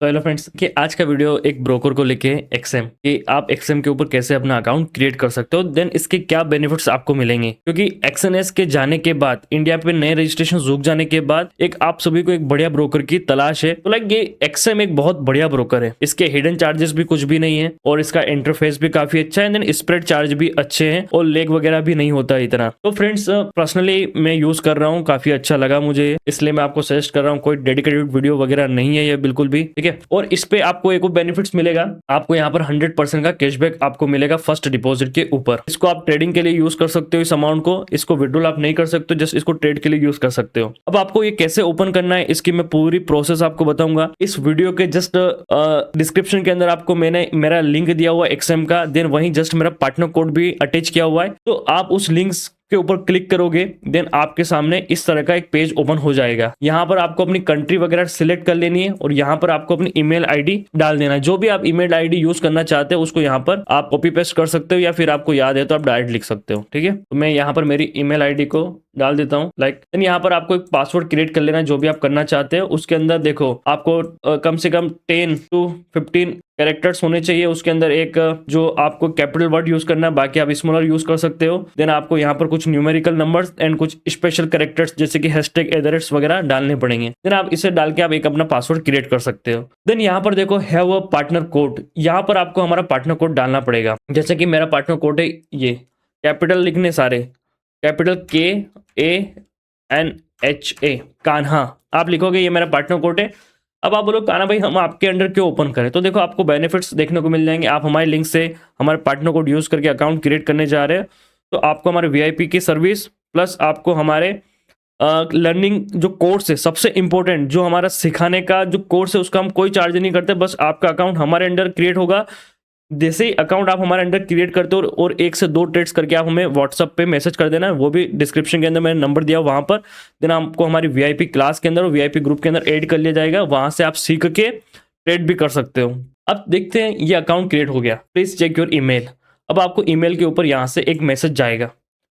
तो hello friends कि आज का वीडियो एक ब्रोकर को लेके एक्सएम कि आप एक्सएम के ऊपर कैसे अपना अकाउंट क्रिएट कर सकते हो, देन इसके क्या बेनिफिट्स आपको मिलेंगे। क्योंकि एक्सएनएस के जाने के बाद, इंडिया पे नए रजिस्ट्रेशन रुक जाने के बाद एक आप सभी को एक बढ़िया ब्रोकर की तलाश है। तो लाइक ये एक्सएम एक बहुत बढ़िया ब्रोकर है। इसके हिडन चार्जेस भी कुछ भी नहीं है और इसका इंटरफेस भी काफी अच्छा है। देन स्प्रेड चार्ज भी अच्छे हैं और लेग वगैरह भी नहीं होता इतना। तो फ्रेंड्स पर्सनली मैं यूज कर रहा हूँ, काफी अच्छा लगा मुझे, इसलिए मैं आपको सजेस्ट कर रहा हूँ। कोई डेडिकेटेड वीडियो वगैरह नहीं है ये बिल्कुल भी, ठीक है। और इस पे आपको एक बेनिफिट्स मिलेगा, आपको यहाँ पर 100% का कैशबैक आपको मिलेगा फर्स्ट डिपॉजिट के ऊपर। इसको आप ट्रेडिंग के लिए यूज कर सकते हो इस अमाउंट को, इसको विड्रॉल आप नहीं कर सकते, जस्ट इसको ट्रेड के लिए यूज कर सकते हो। अब आपको ये कैसे ओपन करना है इसकी मैं पूरी प्रोसेस आपको बताऊंगा इस वीडियो के जस्ट डिस्क्रिप्शन के अंदर। आपको मैंने मेरा लिंक दिया हुआ एक्सएम का, देन वहीं जस्ट मेरा पार्टनर कोड भी अटैच किया हुआ है। तो आप उस लिंक्स के ऊपर क्लिक करोगे, देन आपके सामने इस तरह का एक पेज ओपन हो जाएगा। यहाँ पर आपको अपनी कंट्री वगैरह सिलेक्ट कर लेनी है और यहाँ पर आपको अपनी ईमेल आईडी डाल देना है। जो भी आप ईमेल आईडी यूज करना चाहते हो उसको यहाँ पर आप कॉपी पेस्ट कर सकते हो, या फिर आपको याद है तो आप डायरेक्ट लिख सकते हो, ठीक है। तो मैं यहाँ पर मेरी ईमेल आईडी को डाल देता हूँ देन यहाँ पर आपको एक पासवर्ड क्रिएट कर लेना है जो भी आप करना चाहते हो। उसके अंदर देखो आपको कम से कम 10 to 15 कैरेक्टर्स होने चाहिए। उसके अंदर एक जो आपको कैपिटल वर्ड यूज करना है, बाकी आप स्मॉलर यूज कर सकते हो। देन आपको यहाँ पर कुछ न्यूमेरिकल नंबर्स एंड कुछ स्पेशल कैरेक्टर्स जैसे कि हैशटैग एडरेस वगैरह डालने पड़ेंगे। देन आप इसे डाल के आप एक अपना पासवर्ड क्रिएट कर सकते हो। देन यहाँ पर देखो हैव अ पार्टनर कोड, यहाँ पर आपको हमारा पार्टनर कोड डालना पड़ेगा। जैसे कि मेरा पार्टनर कोड है ये, कैपिटल लिखने सारे, कैपिटल KANHA कान्हा आप लिखोगे, ये मेरा पार्टनर कोड है। अब आप बोलो कान्हा भाई हम आपके अंडर क्यों ओपन करें, तो देखो आपको बेनिफिट्स देखने को मिल जाएंगे। आप हमारे लिंक से हमारे पार्टनर कोड यूज करके अकाउंट क्रिएट करने जा रहे हैं, तो आपको हमारे VIP की सर्विस प्लस आपको हमारे लर्निंग जो कोर्स है, सबसे इंपॉर्टेंट जो हमारा सिखाने का जो कोर्स है उसका हम कोई चार्ज नहीं करते। बस आपका अकाउंट हमारे अंडर क्रिएट होगा। जैसे ही अकाउंट आप हमारे अंडर क्रिएट करते हो और 1 से 2 ट्रेड्स करके आप हमें व्हाट्सअप पे मैसेज कर देना, वो भी डिस्क्रिप्शन के अंदर मैंने नंबर दिया वहां पर। देन आपको हमारी VIP क्लास के अंदर और VIP ग्रुप के अंदर ऐड कर लिया जाएगा, वहां से आप सीख के ट्रेड भी कर सकते हो। अब देखते हैं ये अकाउंट क्रिएट हो गया, प्लीज चेक योर ईमेल। अब आपको ईमेल के ऊपर यहाँ से एक मैसेज जाएगा,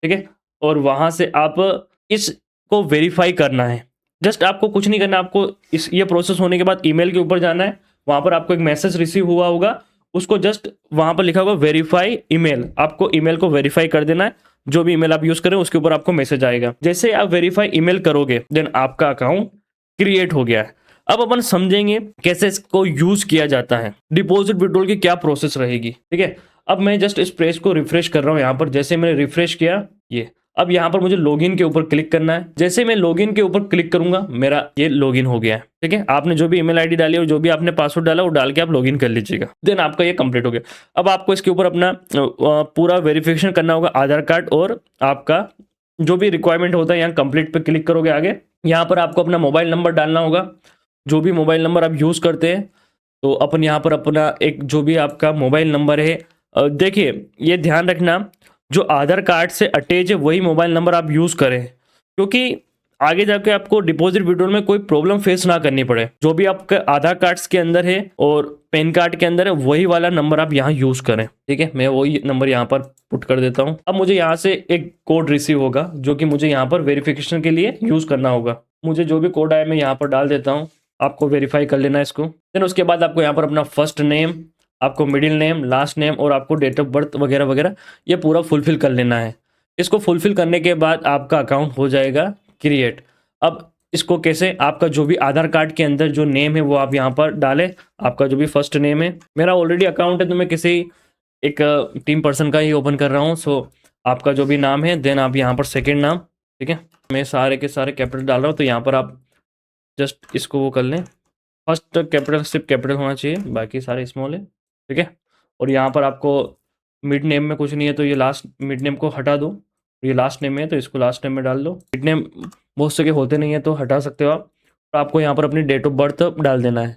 ठीक है, और वहां से आप इसको वेरीफाई करना है। जस्ट आपको कुछ नहीं करना, आपको ये प्रोसेस होने के बाद ईमेल के ऊपर जाना है, वहां पर आपको एक मैसेज रिसीव हुआ होगा, उसको जस्ट वहां पर लिखा होगा वेरीफाई ईमेल, आपको ईमेल को वेरीफाई कर देना है। जो भी ईमेल आप यूज करें उसके ऊपर आपको मैसेज आएगा। जैसे आप वेरीफाई ईमेल करोगे देन आपका अकाउंट क्रिएट हो गया है। अब अपन समझेंगे कैसे इसको यूज किया जाता है, डिपॉजिट विड्रॉल की क्या प्रोसेस रहेगी, ठीक है। अब मैं जस्ट इस पेज को रिफ्रेश कर रहा हूँ यहाँ पर। जैसे मैंने रिफ्रेश किया ये, अब यहाँ पर मुझे लॉगिन के ऊपर क्लिक करना है। जैसे मैं लॉगिन के ऊपर क्लिक करूंगा मेरा ये लॉगिन हो गया है, ठीक है। आपने जो भी ईमेल आईडी डाली और जो भी आपने पासवर्ड डाला वो डाल के आप लॉगिन कर लीजिएगा, देन आपका ये कंप्लीट हो गया। अब आपको इसके ऊपर अपना पूरा वेरिफिकेशन करना होगा, आधार कार्ड और आपका जो भी रिक्वायरमेंट होता है। यहाँ कंप्लीट पे क्लिक करोगे, आगे यहाँ पर आपको अपना मोबाइल नंबर डालना होगा, जो भी मोबाइल नंबर आप यूज करते हैं। तो अपन यहाँ पर अपना एक जो भी आपका मोबाइल नंबर है, देखिए ये ध्यान रखना जो आधार कार्ड से अटैच है वही मोबाइल नंबर आप यूज करें, क्योंकि आगे जाके आपको डिपॉजिट विड्रॉल में कोई प्रॉब्लम फेस ना करनी पड़े। जो भी आपके आधार कार्ड्स के अंदर है और पैन कार्ड के अंदर है वही वाला नंबर आप यहाँ यूज करें, ठीक है। मैं वही नंबर यहाँ पर पुट कर देता हूँ। अब मुझे यहाँ से एक कोड रिसीव होगा जो कि मुझे यहाँ पर वेरिफिकेशन के लिए यूज करना होगा। मुझे जो भी कोड आया मैं यहाँ पर डाल देता हूँ, आपको वेरीफाई कर लेना है इसको। देन उसके बाद आपको यहाँ पर अपना फर्स्ट नेम, आपको मिडिल नेम, लास्ट नेम और आपको डेट ऑफ बर्थ वगैरह वगैरह ये पूरा फुलफिल कर लेना है। इसको फुलफिल करने के बाद आपका अकाउंट हो जाएगा क्रिएट। अब इसको कैसे, आपका जो भी आधार कार्ड के अंदर जो नेम है वो आप यहाँ पर डालें। आपका जो भी फर्स्ट नेम है, मेरा ऑलरेडी अकाउंट है तो मैं किसी एक टीम पर्सन का ही ओपन कर रहा हूँ। सो आपका जो भी नाम है, देन आप यहाँ पर सेकेंड नाम, ठीक है। मैं सारे के सारे कैपिटल डाल रहा हूँ, तो यहाँ पर आप जस्ट इसको वो कर लें। फर्स्ट कैपिटल सिर्फ कैपिटल होना चाहिए, बाकी सारे स्मॉल है, ठीक है। और यहाँ पर आपको मिड नेम में कुछ नहीं है तो ये लास्ट मिड नेम को हटा दो। ये लास्ट नेम है तो इसको लास्ट नेम में डाल दो। मिड नेम बहुत से के होते नहीं है तो हटा सकते हो आप। और आपको यहाँ पर अपनी डेट ऑफ बर्थ डाल देना है।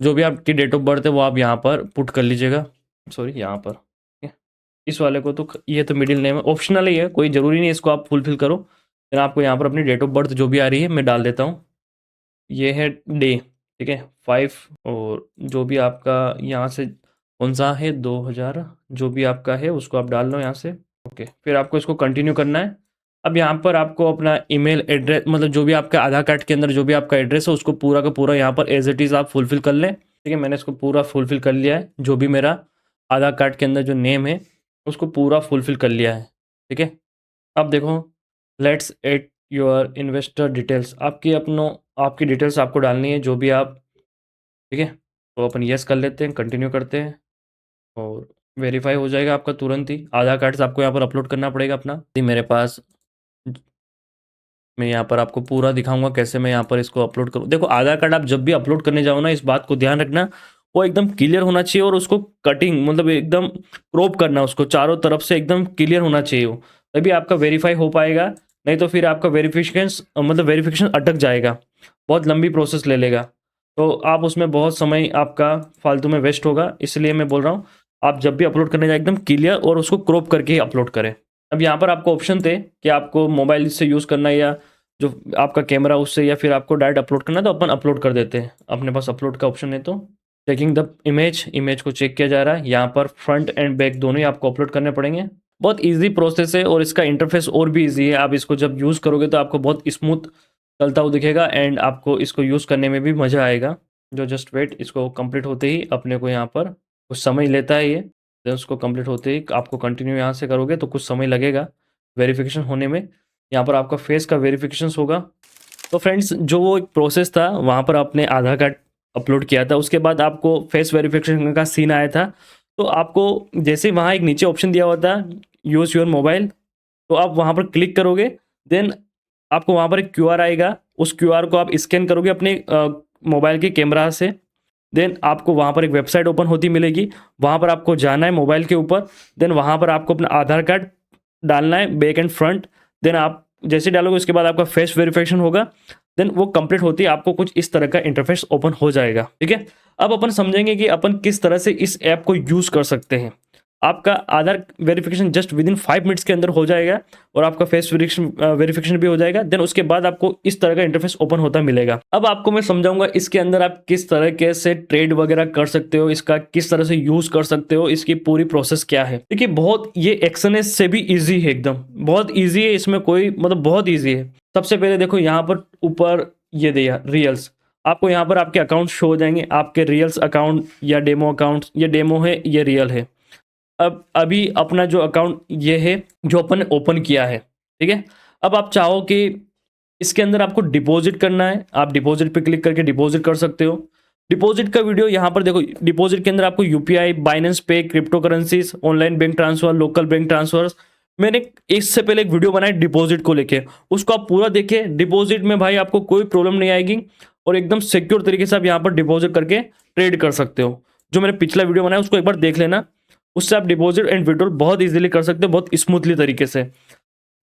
जो भी आपकी डेट ऑफ बर्थ है वो आप यहाँ पर पुट कर लीजिएगा। सॉरी यहाँ पर, ठीक है। इस वाले को तो ये तो मिडिल नेम है, ऑप्शनल ही है, कोई ज़रूरी नहीं है इसको आप फुलफिल करो। फिर आपको यहाँ पर अपनी डेट ऑफ बर्थ जो भी आ रही है मैं डाल देता हूँ। ये है डे, ठीक है 5, और जो भी आपका यहाँ से कौन सा है 2000 जो भी आपका है उसको आप डाल लो यहाँ से, ओके। फिर आपको इसको कंटिन्यू करना है। अब यहाँ पर आपको अपना ईमेल एड्रेस, मतलब जो भी आपका आधार कार्ड के अंदर जो भी आपका एड्रेस है उसको पूरा का पूरा यहाँ पर एज इट इज़ आप फुलफिल कर लें। ठीक है, मैंने इसको पूरा फुलफिल कर लिया है, जो भी मेरा आधार कार्ड के अंदर जो नेम है उसको पूरा फुलफिल कर लिया है। ठीक है, अब देखो let's add your investor details, आपकी डिटेल्स आपको डालनी है जो भी आप, ठीक है। तो अपन यस कर लेते हैं, कंटिन्यू करते हैं और वेरीफाई हो जाएगा आपका तुरंत ही। आधार कार्ड से आपको यहाँ पर अपलोड करना पड़ेगा अपना। मेरे पास, मैं यहाँ पर आपको पूरा दिखाऊंगा कैसे मैं यहाँ पर इसको अपलोड करूँ। देखो आधार कार्ड आप जब भी अपलोड करने जाओ ना, इस बात को ध्यान रखना, वो एकदम क्लियर होना चाहिए और उसको कटिंग मतलब एकदम क्रॉप करना, उसको चारों तरफ से एकदम क्लियर होना चाहिए वो, तभी आपका वेरीफाई हो पाएगा। नहीं तो फिर आपका वेरिफिकेशन अटक जाएगा, बहुत लंबी प्रोसेस ले लेगा, तो आप उसमें बहुत समय आपका फालतू में वेस्ट होगा। इसलिए मैं बोल रहा हूँ आप जब भी अपलोड करने जाए एकदम क्लियर और उसको क्रॉप करके ही अपलोड करें। अब यहाँ पर आपको ऑप्शन थे कि आपको मोबाइल से यूज़ करना है या जो आपका कैमरा उससे, या फिर आपको डायरेक्ट अपलोड करना है, तो अपन अपलोड कर देते हैं। अपने पास अपलोड का ऑप्शन है तो चेकिंग द इमेज को चेक किया जा रहा है। यहाँ पर फ्रंट एंड बैक दोनों ही आपको अपलोड करने पड़ेंगे। बहुत इजी प्रोसेस है और इसका इंटरफेस और भी इजी है। आप इसको जब यूज़ करोगे तो आपको बहुत स्मूथ चलता हुआ दिखेगा एंड आपको इसको यूज़ करने में भी मज़ा आएगा। जो जस्ट वेट, इसको कंप्लीट होते ही अपने को यहाँ पर कुछ समय लेता है ये, देन उसको कंप्लीट होते ही आपको कंटिन्यू यहाँ से करोगे तो कुछ समय लगेगा वेरिफिकेशन होने में। यहाँ पर आपका फेस का वेरिफिकेशन होगा। तो फ्रेंड्स, जो वो एक प्रोसेस था वहाँ पर आपने आधार कार्ड अपलोड किया था, उसके बाद आपको फेस वेरिफिकेशन का सीन आया था। तो आपको जैसे वहाँ एक नीचे ऑप्शन दिया हुआ था यूज़ योर मोबाइल, तो आप वहाँ पर क्लिक करोगे, देन आपको वहाँ पर एक क्यूआर आएगा, उस क्यूआर को आप स्कैन करोगे अपने मोबाइल के कैमरा से, देन आपको वहाँ पर एक वेबसाइट ओपन होती मिलेगी। वहाँ पर आपको जाना है मोबाइल के ऊपर, देन वहाँ पर आपको अपना आधार कार्ड डालना है बैक एंड फ्रंट। देन आप जैसे डालोगे उसके बाद आपका फेस वेरिफिकेशन होगा, देन वो कंप्लीट होती है, आपको कुछ इस तरह का इंटरफेस ओपन हो जाएगा। ठीक है, अब अपन समझेंगे कि अपन किस तरह से इस ऐप को यूज़ कर सकते हैं। आपका Aadhaar verification just within 5 minutes के अंदर हो जाएगा और आपका फेस वेरिफिकेशन भी हो जाएगा। देन उसके बाद आपको इस तरह का इंटरफेस ओपन होता मिलेगा। अब आपको मैं समझाऊंगा इसके अंदर आप किस तरह से ट्रेड वगैरह कर सकते हो, इसका किस तरह से यूज कर सकते हो, इसकी पूरी प्रोसेस क्या है। देखिए बहुत ये एक्सएनएस से भी ईजी है, एकदम बहुत ईजी है, इसमें कोई मतलब बहुत ईजी है। सबसे पहले देखो यहाँ पर ऊपर ये दिया रियल्स, आपको यहाँ पर आपके अकाउंट शो हो जाएंगे, आपके रियल्स अकाउंट या डेमो अकाउंट, ये डेमो है ये रियल है। अब अभी अपना जो अकाउंट ये है जो अपन ओपन किया है, ठीक है। अब आप चाहो कि इसके अंदर आपको डिपॉजिट करना है, आप डिपॉजिट पे क्लिक करके डिपॉजिट कर सकते हो। डिपॉजिट का वीडियो यहाँ पर देखो, डिपॉजिट के अंदर आपको यूपीआई, बाइनेंस पे, crypto currencies, online bank transfer, local bank transfer, मैंने इससे पहले एक वीडियो बनाई डिपॉजिट को लेके, उसको आप पूरा देखिए। डिपॉजिट में भाई आपको कोई प्रॉब्लम नहीं आएगी और एकदम सिक्योर तरीके से आप यहाँ पर डिपॉजिट करके ट्रेड कर सकते हो। जो मैंने पिछला वीडियो बनाया उसको एक बार देख लेना, उससे आप डिपॉजिट एंड विड्रॉल बहुत इजीली कर सकते हो, बहुत स्मूथली तरीके से।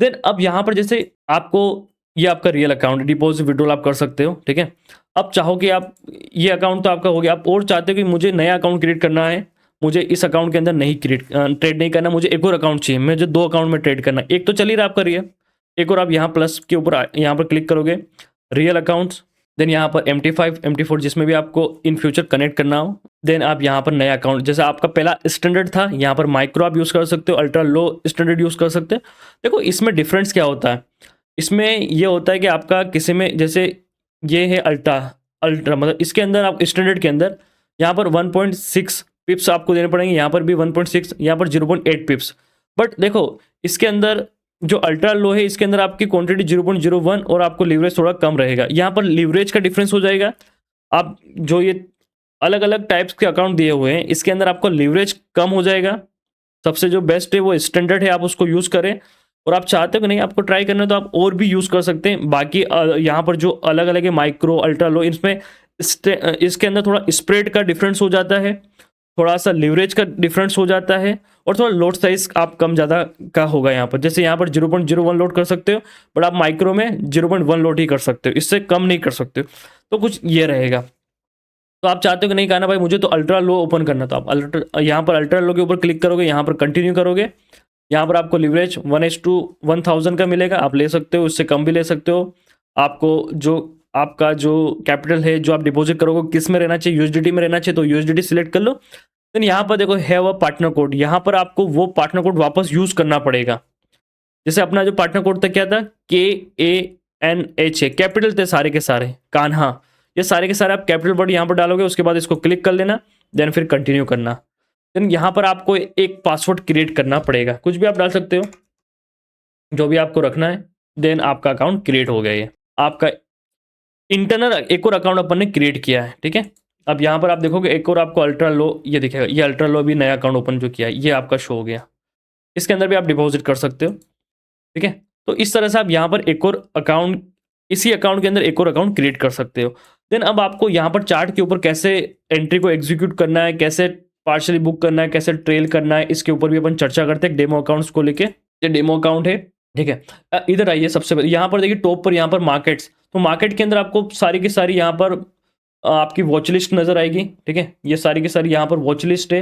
देन अब यहाँ पर जैसे आपको ये आपका रियल अकाउंट, डिपॉजिट विड्रॉल आप कर सकते हो, ठीक है। अब चाहो कि आप ये अकाउंट तो आपका हो गया, आप और चाहते हो कि मुझे नया अकाउंट क्रिएट करना है, मुझे इस अकाउंट के अंदर नहीं ट्रेड नहीं करना, मुझे एक और अकाउंट चाहिए, मुझे 2 अकाउंट में ट्रेड करना है। एक तो चल ही रहा आपका रियल, एक और आप यहाँ प्लस के ऊपर यहाँ पर क्लिक करोगे रियल अकाउंट्स, देन यहाँ पर MT5 MT4 जिसमें भी आपको इन फ्यूचर कनेक्ट करना हो, देन आप यहाँ पर नया अकाउंट, जैसे आपका पहला स्टैंडर्ड था, यहाँ पर माइक्रो आप यूज़ कर सकते हो, अल्ट्रा लो स्टैंडर्ड यूज़ कर सकते हो। देखो इसमें डिफरेंस क्या होता है, इसमें ये होता है कि आपका किसी में जैसे ये है अल्ट्रा मतलब इसके अंदर आप स्टैंडर्ड के अंदर यहाँ पर 1.6 पिप्स आपको देने पड़ेंगे, यहाँ पर भी 1.6, यहाँ पर 0.8 पिप्स। बट देखो इसके अंदर जो अल्ट्रा लो है इसके अंदर आपकी क्वांटिटी 0.01 और आपको लीवरेज थोड़ा कम रहेगा। यहाँ पर लीवरेज का डिफरेंस हो जाएगा। आप जो ये अलग अलग टाइप्स के अकाउंट दिए हुए हैं इसके अंदर आपको लीवरेज कम हो जाएगा। सबसे जो बेस्ट है वो स्टैंडर्ड है, आप उसको यूज़ करें। और आप चाहते हो कि नहीं आपको ट्राई करना है तो आप और भी यूज़ कर सकते हैं। बाकी यहाँ पर जो अलग अलग है माइक्रो, अल्ट्रा लो, इसमें इसके अंदर थोड़ा स्प्रेड का डिफरेंस हो जाता है, थोड़ा सा लीवरेज का डिफरेंस हो जाता है और थोड़ा लोड साइज आप कम ज़्यादा का होगा यहाँ पर। जैसे यहाँ पर 0.01 लोड कर सकते हो, बट आप माइक्रो में 0.1 लोड ही कर सकते हो, इससे कम नहीं कर सकते हो। तो कुछ ये रहेगा। तो आप चाहते हो कि नहीं कहना भाई मुझे तो अल्ट्रा लो ओपन करना, तो आप यहाँ पर अल्ट्रा लो के ऊपर क्लिक करोगे, यहाँ पर कंटिन्यू करोगे, यहाँ पर आपको लीवरेज 1:1000 का मिलेगा, आप ले सकते हो, उससे कम भी ले सकते हो। आपको जो आपका जो कैपिटल है जो आप डिपॉजिट करोगे किस में रहना चाहिए, USDT में रहना चाहिए, तो USDT सिलेक्ट कर लो। देन यहाँ पर देखो हैव अ पार्टनर कोड, यहाँ पर आपको वो पार्टनर कोड वापस यूज करना पड़ेगा। जैसे अपना जो पार्टनर कोड था क्या था, KANH, कैपिटल थे सारे के सारे, कान्हा। ये सारे के सारे आप कैपिटल वर्ड यहाँ पर डालोगे, उसके बाद इसको क्लिक कर लेना, देन फिर कंटिन्यू करना। देन यहाँ पर आपको एक पासवर्ड क्रिएट करना पड़ेगा, कुछ भी आप डाल सकते हो, जो भी आपको रखना है। देन आपका अकाउंट क्रिएट हो गया। ये आपका इंटरनल एक और अकाउंट अपन ने क्रिएट किया है, ठीक है। अब यहाँ पर आप देखोगे एक और आपको अल्ट्रा लो ये दिखेगा, ये अल्ट्रा लो भी नया अकाउंट ओपन जो किया है, ये आपका शो हो गया। इसके अंदर भी आप डिपॉजिट कर सकते हो, ठीक है। तो इस तरह से आप यहाँ पर एक और अकाउंट, इसी अकाउंट के अंदर एक और अकाउंट क्रिएट कर सकते हो। देन अब आपको यहाँ पर चार्ट के ऊपर कैसे एंट्री को एग्जीक्यूट करना है, कैसे पार्शली बुक करना है, कैसे ट्रेल करना है, इसके ऊपर भी अपन चर्चा करते हैं डेमो अकाउंट्स को लेके। ये डेमो अकाउंट है, ठीक है। इधर आइए, सबसे पहले यहाँ पर देखिए टॉप पर यहाँ पर मार्केट्स, तो मार्केट के अंदर आपको सारी की सारी यहाँ पर आपकी वॉच लिस्ट नजर आएगी, ठीक है। ये सारी की सारी यहाँ पर वॉच लिस्ट है।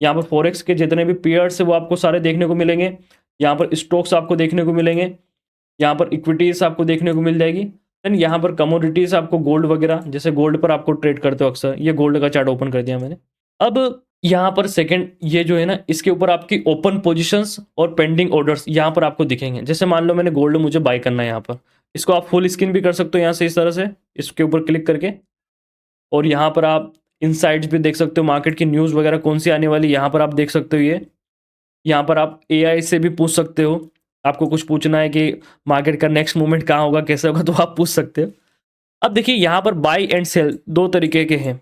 यहाँ पर फॉरेक्स के जितने भी पेयर्स है वो आपको सारे देखने को मिलेंगे। यहाँ पर स्टॉक्स आपको देखने को मिलेंगे, यहाँ पर इक्विटीज आपको देखने को मिल जाएगी। देन यहाँ पर कमोडिटीज आपको गोल्ड वगैरह, जैसे गोल्ड पर आपको ट्रेड करते हो अक्सर, ये गोल्ड का चार्ट ओपन कर दिया मैंने। अब यहाँ पर सेकंड ये जो है ना, इसके ऊपर आपकी ओपन पोजीशंस और पेंडिंग ऑर्डर्स यहाँ पर आपको दिखेंगे। जैसे मान लो मैंने गोल्ड मुझे बाय करना है यहाँ पर, इसको आप फुल स्क्रीन भी कर सकते हो यहाँ से, इस तरह से इसके ऊपर क्लिक करके। और यहाँ पर आप इनसाइट्स भी देख सकते हो, मार्केट की न्यूज़ वगैरह कौन सी आने वाली यहाँ पर आप देख सकते हो। ये यहाँ पर आप AI से भी पूछ सकते हो, आपको कुछ पूछना है कि मार्केट का नेक्स्ट मूवमेंट कहाँ होगा, कैसे होगा, तो आप पूछ सकते हो। अब देखिए यहाँ पर बाई एंड सेल दो तरीके के हैं,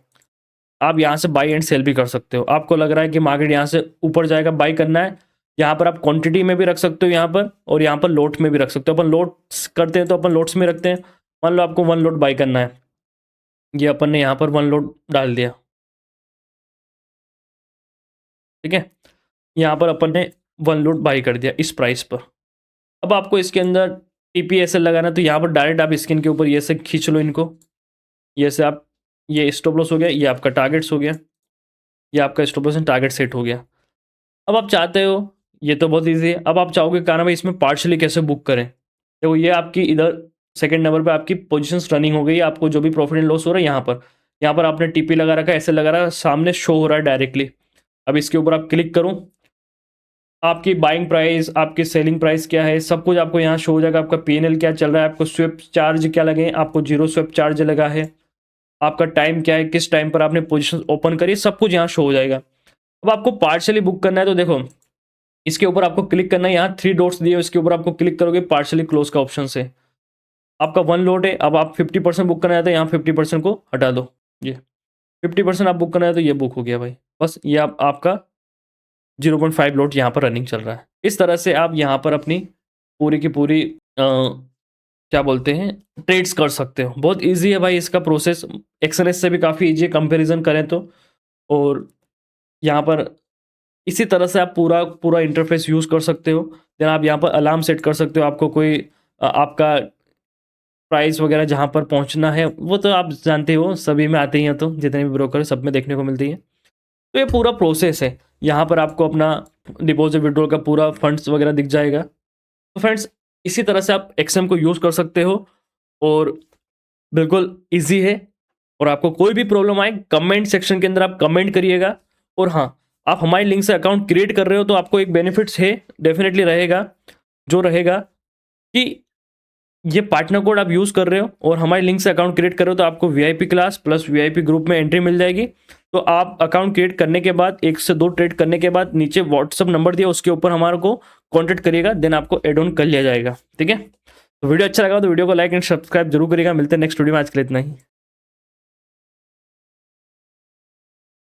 आप यहाँ से बाई एंड सेल भी कर सकते हो। आपको लग रहा है कि मार्केट यहाँ से ऊपर जाएगा, बाई करना है, यहाँ पर आप क्वांटिटी में भी रख सकते हो यहाँ पर, और यहाँ पर लोट में भी रख सकते हो। अपन लोट्स करते हैं तो अपन लोट्स में रखते हैं। मान लो आपको 1 लोट बाई करना है, ये अपन ने यहाँ पर 1 लोट डाल दिया, ठीक है। यहाँ पर अपन ने 1 लोट बाई कर दिया इस प्राइस पर। अब आपको इसके अंदर TPSL लगाना है, तो यहाँ पर डायरेक्ट आप स्क्रीन के ऊपर ये से खींच लो इनको, ये से आप, ये स्टॉप लॉस हो गया, ये आपका टारगेट्स हो गया, ये आपका stop loss and target set हो गया। अब आप चाहते हो, ये तो बहुत ईजी है, अब आप चाहोगे कहना भाई इसमें पार्शली कैसे बुक करें। देखो ये आपकी इधर सेकंड नंबर पे आपकी पोजीशंस रनिंग हो गई, आपको जो भी प्रॉफिट एंड लॉस हो रहा है यहाँ पर आपने TP लगा रखा है, ऐसे लगा रहा है, सामने शो हो रहा है डायरेक्टली। अब इसके ऊपर आप क्लिक करूँ, आपकी बाइंग प्राइस, आपकी सेलिंग प्राइस क्या है, सब कुछ आपको यहाँ शो हो जाएगा। आपका PNL क्या चल रहा है, आपको स्वेप चार्ज क्या लगे, आपको 0 स्वेप चार्ज लगा है, आपका टाइम क्या है, किस टाइम पर आपने पोजीशन ओपन करी, सब कुछ यहाँ शो हो जाएगा। अब आपको पार्शली बुक करना है, तो देखो इसके ऊपर आपको क्लिक करना है, यहाँ 3 डॉट्स दिए, इसके ऊपर आपको क्लिक करोगे, पार्शली क्लोज का ऑप्शन से आपका 1 लोट है। अब आप 50% बुक करना है तो यहाँ 50% को हटा दो, ये 50% आप बुक करना है तो ये बुक हो गया भाई, बस ये आपका 0.5 लोट यहाँ पर रनिंग चल रहा है। इस तरह से आप यहाँ पर अपनी पूरी की पूरी क्या बोलते हैं ट्रेड्स कर सकते हो। बहुत इजी है भाई इसका प्रोसेस, एक्सएलएस से भी काफ़ी ईजी है कंपैरिजन करें तो। और यहाँ पर इसी तरह से आप पूरा पूरा इंटरफेस यूज़ कर सकते हो। देन आप यहाँ पर अलार्म सेट कर सकते हो, आपको कोई आपका प्राइस वगैरह जहाँ पर पहुँचना है वो तो आप जानते हो, सभी में आते ही हैं, तो जितने भी ब्रोकर है सब में देखने को मिलती है। तो ये पूरा प्रोसेस है, यहाँ पर आपको अपना डिपॉजिट विड्रॉल का पूरा फंड्स वगैरह दिख जाएगा। तो फ्रेंड्स इसी तरह से आप XM को यूज़ कर सकते हो और बिल्कुल इजी है। और आपको कोई भी प्रॉब्लम आए कमेंट सेक्शन के अंदर आप कमेंट करिएगा। और हाँ, आप हमारे लिंक से अकाउंट क्रिएट कर रहे हो तो आपको एक बेनिफिट्स है, डेफिनेटली रहेगा, जो रहेगा कि ये पार्टनर कोड आप यूज़ कर रहे हो और हमारे लिंक से अकाउंट क्रिएट कर रहे हो तो आपको VIP class plus VIP group में एंट्री मिल जाएगी। तो आप अकाउंट क्रिएट करने के बाद 1 से 2 ट्रेड करने के बाद नीचे व्हाट्सअप नंबर दिया, उसके ऊपर हमारे को कॉन्टैक्ट करिएगा, देन आपको एड ऑन कर लिया जाएगा, ठीक है। तो वीडियो अच्छा लगा तो वीडियो को लाइक एंड सब्सक्राइब जरूर करिएगा। मिलते हैं नेक्स्ट वीडियो में, आज के लिए इतना ही।